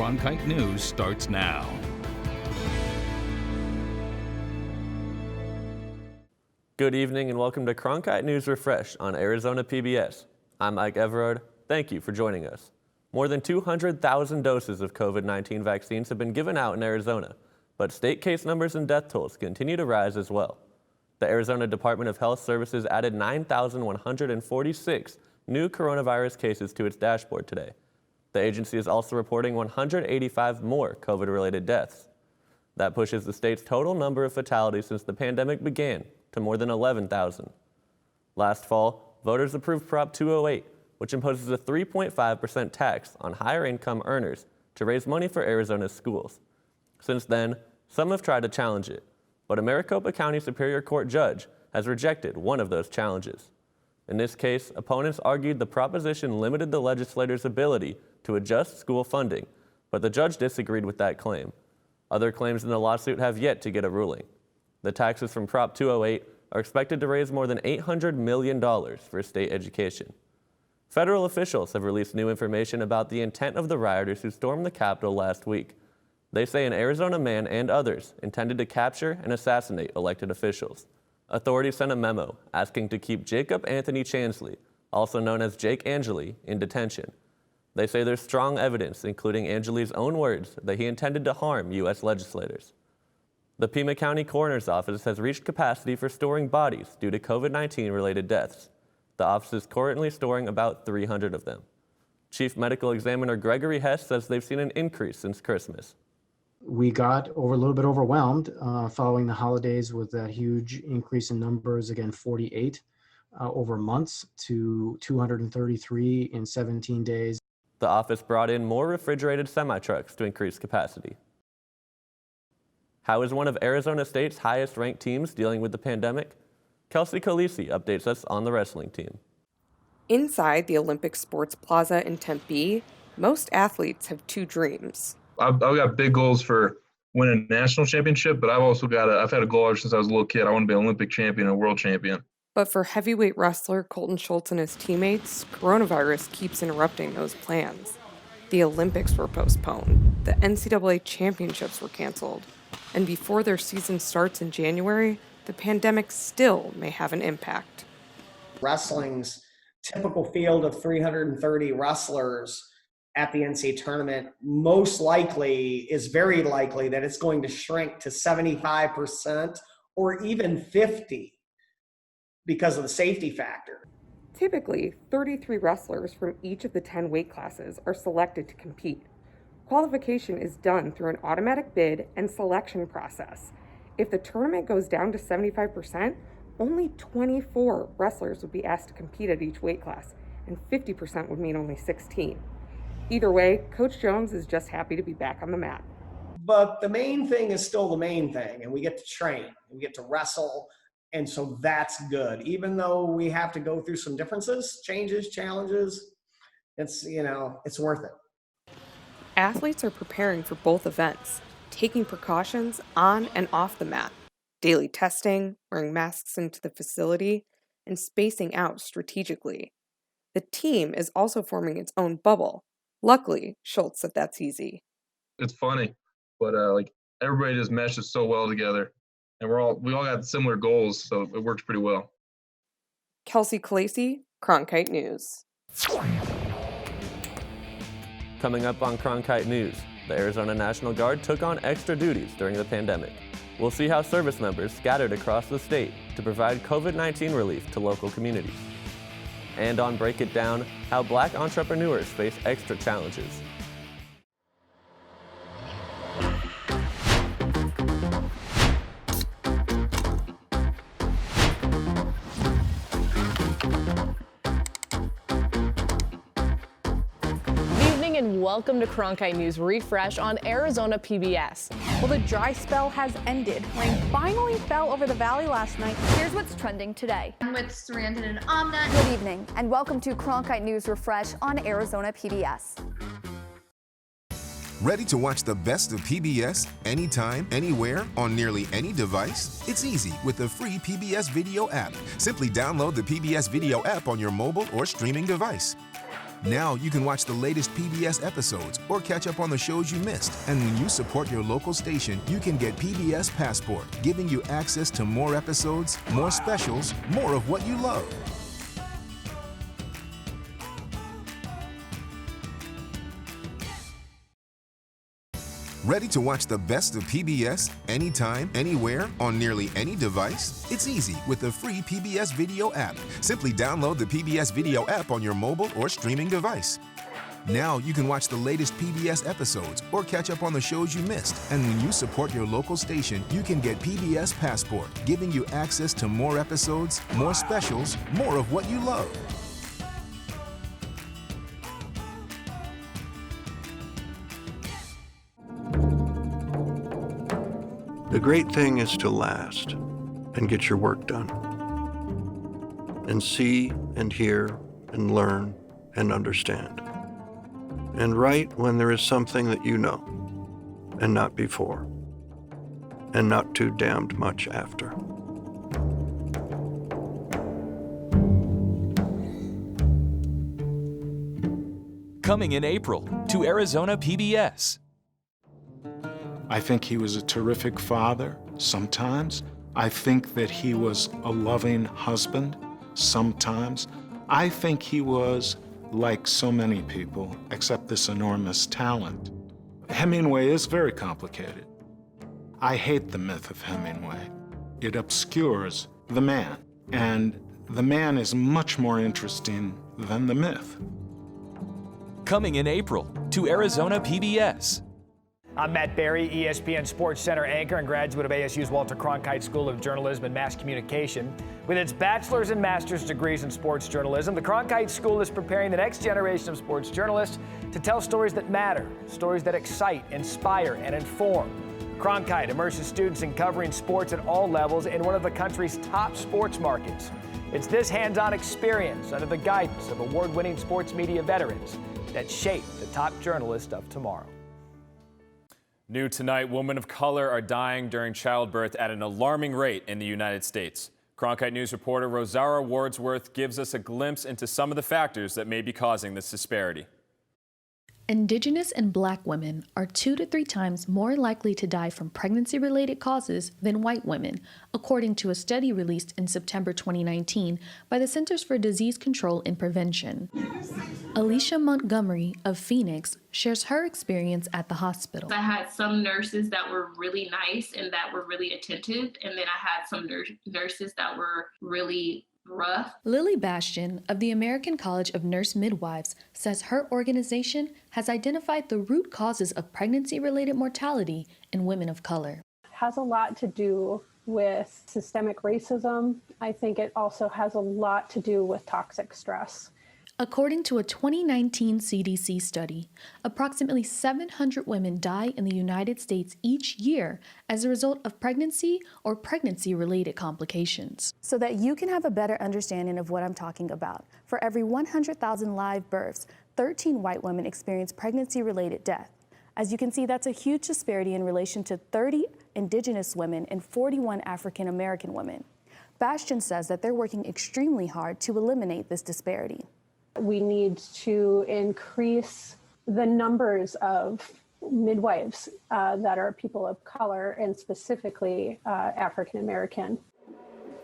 Cronkite News starts now. Good evening and welcome to Cronkite News Refresh on Arizona PBS. I'm Mike Everard. Thank you for joining us. More than 200,000 doses of COVID-19 vaccines have been given out in Arizona, but state case numbers and death tolls continue to rise as well. The Arizona Department of Health Services added 9,146 new coronavirus cases to its dashboard today. The agency is also reporting 185 more COVID-related deaths. That pushes the state's total number of fatalities since the pandemic began to more than 11,000. Last fall, voters approved Prop 208, which imposes a 3.5% tax on higher income earners to raise money for Arizona's schools. Since then, some have tried to challenge it, but a Maricopa County Superior Court judge has rejected one of those challenges. In this case, opponents argued the proposition limited the legislators' ability to adjust school funding, but the judge disagreed with that claim. Other claims in the lawsuit have yet to get a ruling. The taxes from Prop 208 are expected to raise more than $800 million for state education. Federal officials have released new information about the intent of the rioters who stormed the Capitol last week. They say an Arizona man and others intended to capture and assassinate elected officials. Authorities sent a memo asking to keep Jacob Anthony Chansley, also known as Jake Angeli, in detention. They say there's strong evidence, including Angeli's own words, that he intended to harm U.S. legislators. The Pima County Coroner's Office has reached capacity for storing bodies due to COVID-19 related deaths. The office is currently storing about 300 of them. Chief Medical Examiner Gregory Hess says they've seen an increase since Christmas. We got a little bit overwhelmed following the holidays with that huge increase in numbers, again, 48 over months to 233 in 17 days. The office brought in more refrigerated semi-trucks to increase capacity. How is one of Arizona State's highest-ranked teams dealing with the pandemic? Kelsey Colisi updates us on the wrestling team. Inside the Olympic Sports Plaza in Tempe, most athletes have two dreams. I've got big goals for winning a national championship, but I've had a goal ever since I was a little kid. I want to be an Olympic champion and a world champion. But for heavyweight wrestler Colton Schultz and his teammates, coronavirus keeps interrupting those plans. The Olympics were postponed, the NCAA championships were canceled, and before their season starts in January, the pandemic still may have an impact. Wrestling's typical field of 330 wrestlers at the NCAA tournament is very likely that it's going to shrink to 75% or even 50% because of the safety factor. Typically, 33 wrestlers from each of the 10 weight classes are selected to compete. Qualification is done through an automatic bid and selection process. If the tournament goes down to 75%, only 24 wrestlers would be asked to compete at each weight class, and 50% would mean only 16. Either way, Coach Jones is just happy to be back on the mat. But the main thing is still the main thing, and we get to train, we get to wrestle, and so that's good. Even though we have to go through some differences, changes, challenges, it's worth it. Athletes are preparing for both events, taking precautions on and off the mat, daily testing, wearing masks into the facility, and spacing out strategically. The team is also forming its own bubble. Luckily, Schultz said that's easy. It's funny, but everybody just meshes so well together, and we all got similar goals, so it works pretty well. Kelsey Colisi, Cronkite News. Coming up on Cronkite News, the Arizona National Guard took on extra duties during the pandemic. We'll see how service members scattered across the state to provide COVID-19 relief to local communities. And on Break It Down, how Black entrepreneurs face extra challenges. And welcome to Cronkite News Refresh on Arizona PBS. Well, the dry spell has ended. Rain finally fell over the valley last night. Here's what's trending today. I'm with Sarandon and Amna. Good evening, and welcome to Cronkite News Refresh on Arizona PBS. Ready to watch the best of PBS anytime, anywhere, on nearly any device? It's easy with the free PBS Video app. Simply download the PBS Video app on your mobile or streaming device. Now you can watch the latest PBS episodes or catch up on the shows you missed. And when you support your local station, you can get PBS Passport, giving you access to more episodes, more specials, more of what you love. Ready to watch the best of PBS anytime, anywhere, on nearly any device? It's easy with the free PBS Video app. Simply download the PBS Video app on your mobile or streaming device. Now you can watch the latest PBS episodes or catch up on the shows you missed. And when you support your local station, you can get PBS Passport, giving you access to more episodes, more specials, more of what you love. The great thing is to last and get your work done and see and hear and learn and understand and write when there is something that you know and not before and not too damned much after. Coming in April to Arizona PBS. I think he was a terrific father sometimes. I think that he was a loving husband sometimes. I think he was like so many people, except this enormous talent. Hemingway is very complicated. I hate the myth of Hemingway. It obscures the man, and the man is much more interesting than the myth. Coming in April to Arizona PBS. I'm Matt Berry, ESPN Sports Center anchor and graduate of ASU's Walter Cronkite School of Journalism and Mass Communication. With its bachelor's and master's degrees in sports journalism, the Cronkite School is preparing the next generation of sports journalists to tell stories that matter, stories that excite, inspire, and inform. Cronkite immerses students in covering sports at all levels in one of the country's top sports markets. It's this hands-on experience under the guidance of award-winning sports media veterans that shape the top journalists of tomorrow. New tonight, women of color are dying during childbirth at an alarming rate in the United States. Cronkite News reporter Rosaura Wordsworth gives us a glimpse into some of the factors that may be causing this disparity. Indigenous and Black women are 2 to 3 times more likely to die from pregnancy-related causes than white women, according to a study released in September 2019 by the Centers for Disease Control and Prevention. ELISHA Montgomery of Phoenix shares her experience at the hospital. I had some nurses that were really nice and that were really attentive, and then I had some nurses that were really rough. Lily Bastian of the American College of Nurse Midwives says her organization has identified the root causes of pregnancy-related mortality in women of color. It has a lot to do with systemic racism. I think it also has a lot to do with toxic stress. According to a 2019 CDC study, approximately 700 women die in the United States each year as a result of pregnancy or pregnancy-related complications. So that you can have a better understanding of what I'm talking about, for every 100,000 live births, 13 white women experience pregnancy-related death. As you can see, that's a huge disparity in relation to 30 Indigenous women and 41 African American women. Bastian says that they're working extremely hard to eliminate this disparity. We need to increase the numbers of midwives that are people of color and specifically African American.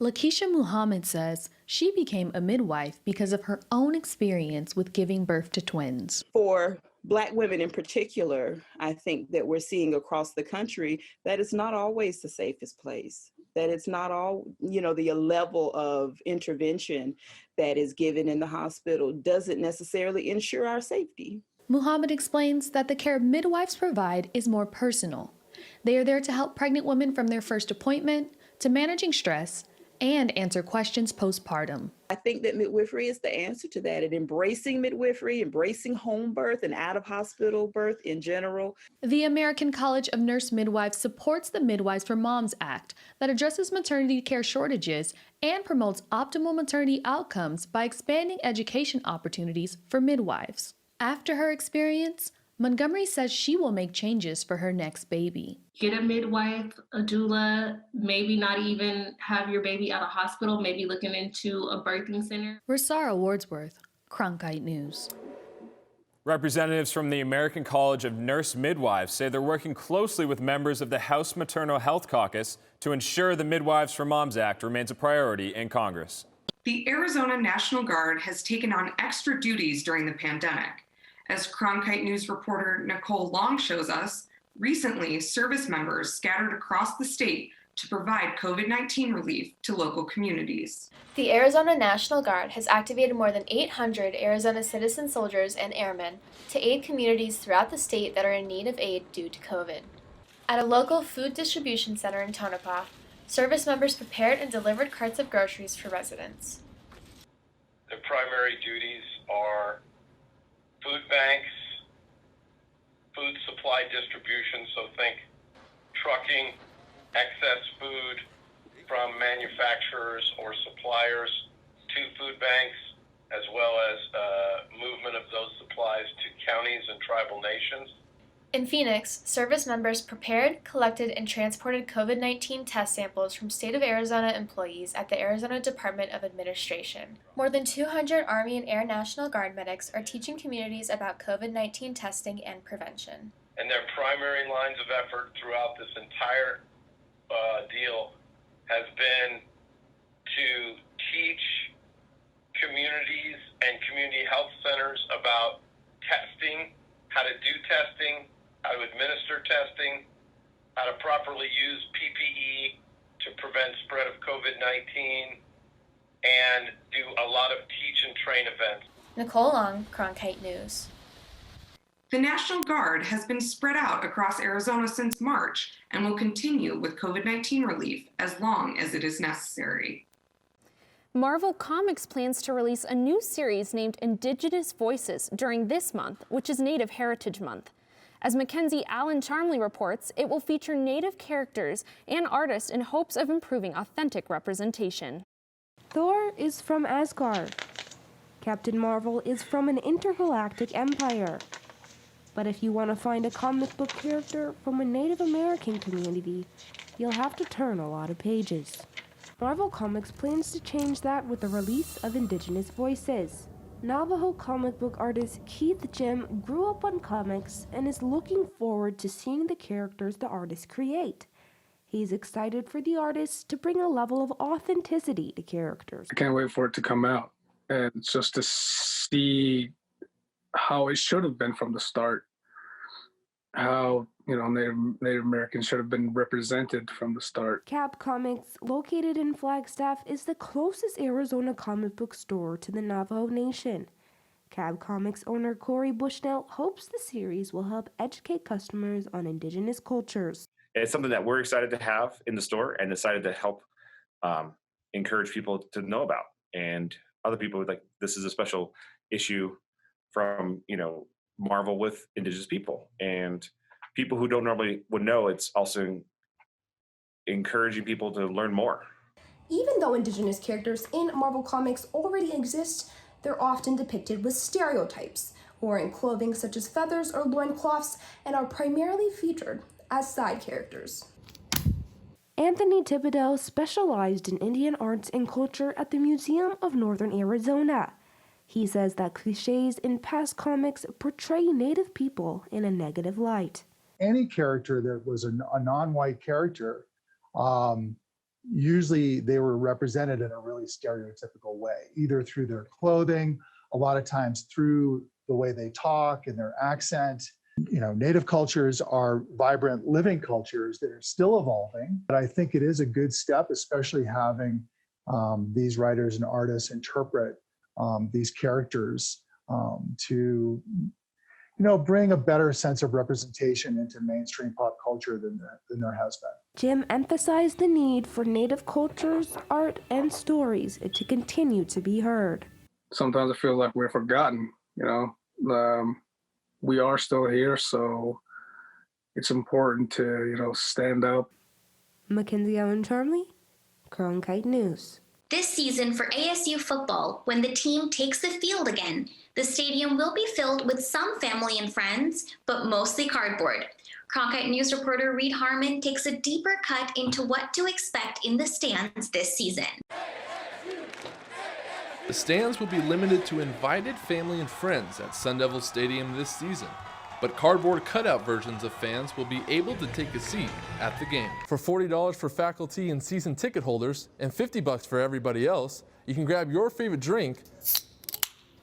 Lakeisha Muhammad says she became a midwife because of her own experience with giving birth to twins. For Black women in particular, I think that we're seeing across the country that it's not always the safest place, that it's not all, the level of intervention that is given in the hospital doesn't necessarily ensure our safety. Muhammad explains that the care midwives provide is more personal. They are there to help pregnant women from their first appointment to managing stress and answer questions postpartum. I think that midwifery is the answer to that, and embracing midwifery, embracing home birth and out-of-hospital birth in general. The American College of Nurse Midwives supports the Midwives for Moms Act that addresses maternity care shortages and promotes optimal maternity outcomes by expanding education opportunities for midwives. After her experience, Montgomery says she will make changes for her next baby. Get a midwife, a doula, maybe not even have your baby at a hospital, maybe looking into a birthing center. Rosaura Wordsworth, Cronkite News. Representatives from the American College of Nurse Midwives say they're working closely with members of the House Maternal Health Caucus to ensure the Midwives for Moms Act remains a priority in Congress. The Arizona National Guard has taken on extra duties during the pandemic. As Cronkite News reporter Nicole Long shows us, recently service members scattered across the state to provide COVID-19 relief to local communities. The Arizona National Guard has activated more than 800 Arizona citizen soldiers and airmen to aid communities throughout the state that are in need of aid due to COVID. At a local food distribution center in Tonopah, service members prepared and delivered carts of groceries for residents. The primary duties are food banks, food supply distribution, so think trucking, excess food from manufacturers or suppliers to food banks, as well as movement of those supplies to counties and tribal nations. In Phoenix, service members prepared, collected, and transported COVID-19 test samples from state of Arizona employees at the Arizona Department of Administration. More than 200 Army and Air National Guard medics are teaching communities about COVID-19 testing and prevention. And their primary lines of effort throughout this entire deal has been to teach communities and community health centers about testing, how to do testing, how to administer testing, how to properly use PPE to prevent spread of COVID-19, and do a lot of teach and train events. Nicole Long, Cronkite News. The National Guard has been spread out across Arizona since March and will continue with COVID-19 relief as long as it is necessary. Marvel Comics plans to release a new series named Indigenous Voices during this month, which is Native Heritage Month. As Mackenzie Allen Charmley reports, it will feature Native characters and artists in hopes of improving authentic representation. Thor is from Asgard. Captain Marvel is from an intergalactic empire. But if you want to find a comic book character from a Native American community, you'll have to turn a lot of pages. Marvel Comics plans to change that with the release of Indigenous Voices. Navajo comic book artist Keith Jim grew up on comics and is looking forward to seeing the characters the artists create. He's excited for the artists to bring a level of authenticity to characters. I can't wait for it to come out and just to see how it should have been from the start. How, Native Americans should have been represented from the start. Cap Comics, located in Flagstaff, is the closest Arizona comic book store to the Navajo Nation. Cab Comics owner CORY Bushnell hopes the series will help educate customers on Indigenous cultures. It's something that we're excited to have in the store and excited to help encourage people to know about. And other people, like, this is a special issue from, Marvel with Indigenous people. And people who don't normally would know, it's also encouraging people to learn more. Even though Indigenous characters in Marvel Comics already exist, they're often depicted with stereotypes, wearing clothing such as feathers or loincloths, and are primarily featured as side characters. Anthony Thibodeau specialized in Indian arts and culture at the Museum of Northern Arizona. He says that cliches in past comics portray Native people in a negative light. Any character that was a non-white character, usually they were represented in a really stereotypical way, either through their clothing, a lot of times through the way they talk and their accent. Native cultures are vibrant, living cultures that are still evolving. But I think it is a good step, especially having these writers and artists interpret these characters to, bring a better sense of representation into mainstream pop culture than there has been. Jim emphasized the need for Native cultures, art, and stories to continue to be heard. Sometimes I feel like we're forgotten, we are still here, so it's important to, stand up. Mackenzie Allen Charmley, Cronkite News. This season for ASU football, when the team takes the field again, the stadium will be filled with some family and friends, but mostly cardboard. Cronkite News reporter Reed Harmon takes a deeper cut into what to expect in the stands this season. The stands will be limited to invited family and friends at Sun Devil Stadium this season, but cardboard cutout versions of fans will be able to take a seat at the game. For $40 for faculty and season ticket holders and $50 for everybody else, you can grab your favorite drink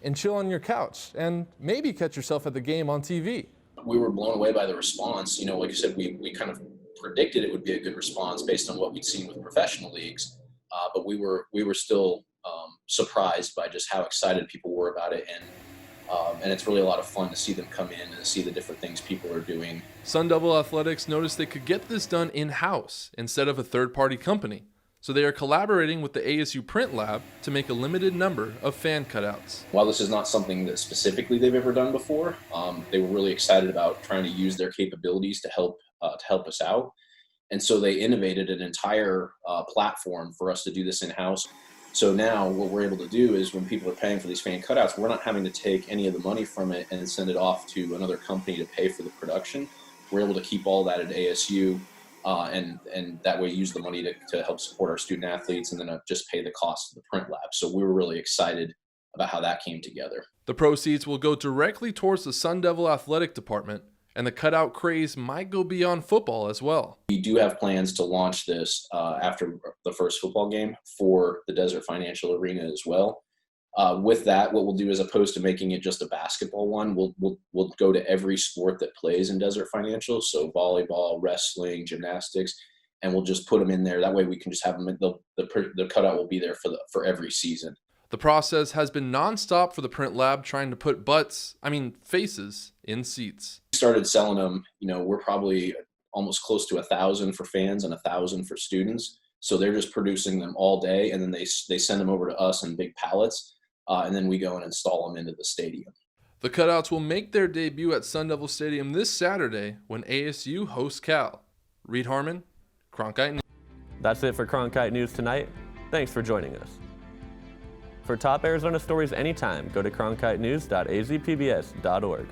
and chill on your couch and maybe catch yourself at the game on TV. We were blown away by the response. You know, like I said, we kind of predicted it would be a good response based on what we'd seen with professional leagues, but we were still surprised by just how excited people were about it, and it's really a lot of fun to see them come in and see the different things people are doing. Sun Devil Athletics noticed they could get this done in-house instead of a third-party company, so they are collaborating with the ASU Print Lab to make a limited number of fan cutouts. While this is not something that specifically they've ever done before, they were really excited about trying to use their capabilities to help us out. And so they innovated an entire platform for us to do this in-house. So now what we're able to do is when people are paying for these fan cutouts, we're not having to take any of the money from it and send it off to another company to pay for the production. We're able to keep all that at ASU and that way use the money to help support our student athletes and then just pay the cost of the print lab. So we were really excited about how that came together. The proceeds will go directly towards the Sun Devil Athletic Department, and the cutout craze might go beyond football as well. We do have plans to launch this after the first football game for the Desert Financial Arena as well. With that, what we'll do, as opposed to making it just a basketball one, we'll go to every sport that plays in Desert Financial, so volleyball, wrestling, gymnastics, and we'll just put them in there. That way we can just have them, the cutout will be there for every season. The process has been nonstop for the print lab, trying to put faces in seats. We started selling them, we're probably almost close to 1,000 for fans and 1,000 for students. So they're just producing them all day, and then they send them over to us in big pallets, and then we go and install them into the stadium. The cutouts will make their debut at Sun Devil Stadium this Saturday when ASU hosts Cal. Reed Harmon, Cronkite News. That's it for Cronkite News tonight. Thanks for joining us. For top Arizona stories anytime, go to cronkitenews.azpbs.org.